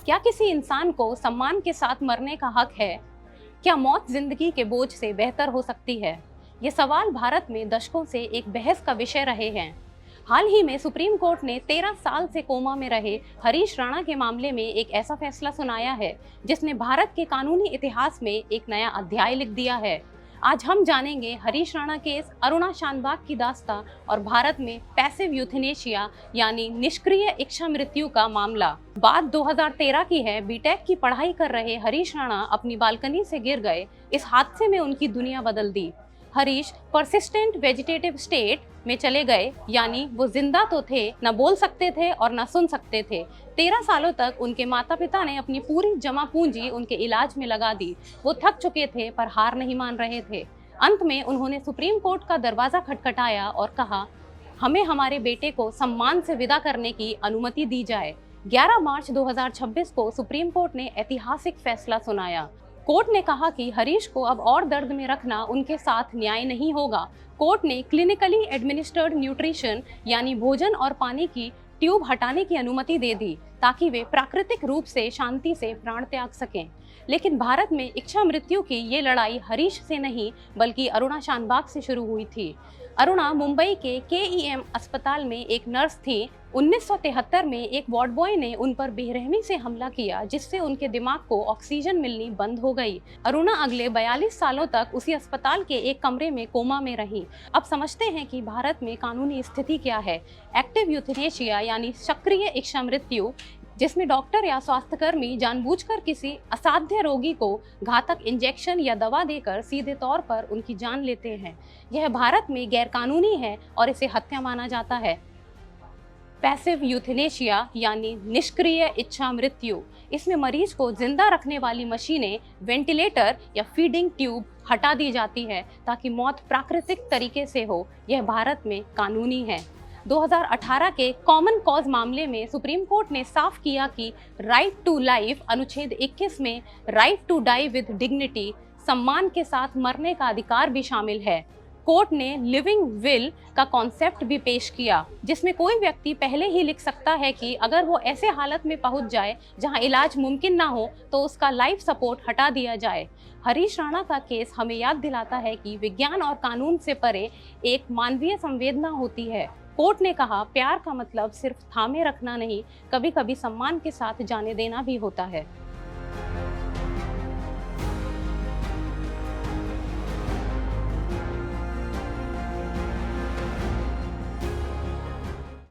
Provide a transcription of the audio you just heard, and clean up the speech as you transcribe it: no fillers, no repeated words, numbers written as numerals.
क्या किसी इंसान को सम्मान के साथ मरने का हक है? क्या मौत जिंदगी के बोझ से बेहतर हो सकती है? ये सवाल भारत में दशकों से एक बहस का विषय रहे हैं। हाल ही में सुप्रीम कोर्ट ने 13 साल से कोमा में रहे हरीश राणा के मामले में एक ऐसा फैसला सुनाया है जिसने भारत के कानूनी इतिहास में एक नया अध्याय लिख दिया है। आज हम जानेंगे हरीश राणा केस, अरुणा शानबाग की दास्तां और भारत में पैसिव यूथनेशिया यानी निष्क्रिय इच्छा मृत्यु का मामला। बात 2013 की है। बीटेक की पढ़ाई कर रहे हरीश राणा अपनी बालकनी से गिर गए। इस हादसे में उनकी दुनिया बदल दी। हरीश परसिस्टेंट वेजिटेटिव स्टेट में चले गए, यानी वो जिंदा तो थे, न बोल सकते थे और न सुन सकते थे। 13 सालों तक उनके माता पिता ने अपनी पूरी जमा पूंजी उनके इलाज में लगा दी। वो थक चुके थे पर हार नहीं मान रहे थे। अंत में उन्होंने सुप्रीम कोर्ट का दरवाजा खटखटाया और कहा, हमें हमारे बेटे को सम्मान से विदा करने की अनुमति दी जाए। 11 मार्च 2026 को सुप्रीम कोर्ट ने ऐतिहासिक फैसला सुनाया। कोर्ट ने कहा कि हरीश को अब और दर्द में रखना उनके साथ न्याय नहीं होगा। कोर्ट ने क्लिनिकली एडमिनिस्टर्ड न्यूट्रिशन यानी भोजन और पानी की ट्यूब हटाने की अनुमति दे दी ताकि वे प्राकृतिक रूप से शांति से प्राण त्याग सकें। लेकिन भारत में इच्छा मृत्यु की ये लड़ाई हरीश से नहीं बल्कि अरुणा शानबाग से शुरू हुई थी। अरुणा मुंबई के KEM अस्पताल में एक नर्स थी। 1973 में एक वार्ड बॉय ने उन पर बेरहमी से हमला किया जिससे उनके दिमाग को ऑक्सीजन मिलनी बंद हो गई। अरुणा अगले 42 सालों तक उसी अस्पताल के एक कमरे में कोमा में रही। अब समझते हैं कि भारत में कानूनी स्थिति क्या है। एक्टिव यूथनेशिया यानी सक्रिय इच्छा मृत्यु, जिसमें डॉक्टर या स्वास्थ्यकर्मी जानबूझकर किसी असाध्य रोगी को घातक इंजेक्शन या दवा देकर सीधे तौर पर उनकी जान लेते हैं। यह भारत में गैरकानूनी है और इसे हत्या माना जाता है। पैसिव यूथनेशिया यानी निष्क्रिय इच्छा मृत्यु, इसमें मरीज को जिंदा रखने वाली मशीनें, वेंटिलेटर या फीडिंग ट्यूब हटा दी जाती है ताकि मौत प्राकृतिक तरीके से हो। यह भारत में कानूनी है। 2018 के कॉमन कॉज मामले में सुप्रीम कोर्ट ने साफ किया कि राइट टू लाइफ अनुच्छेद 21 में right to die with dignity, सम्मान के साथ मरने का अधिकार भी शामिल है। कोर्ट ने लिविंग विल का कॉन्सेप्ट भी पेश किया, जिसमें कोई व्यक्ति पहले ही लिख सकता है कि अगर वो ऐसे हालत में पहुंच जाए जहां इलाज मुमकिन ना हो तो उसका लाइफ सपोर्ट हटा दिया जाए। हरीश राणा का केस हमें याद दिलाता है कि विज्ञान और कानून से परे एक मानवीय संवेदना होती है। कोर्ट ने कहा, प्यार का मतलब सिर्फ थामे रखना नहीं, कभी कभी सम्मान के साथ जाने देना भी होता है।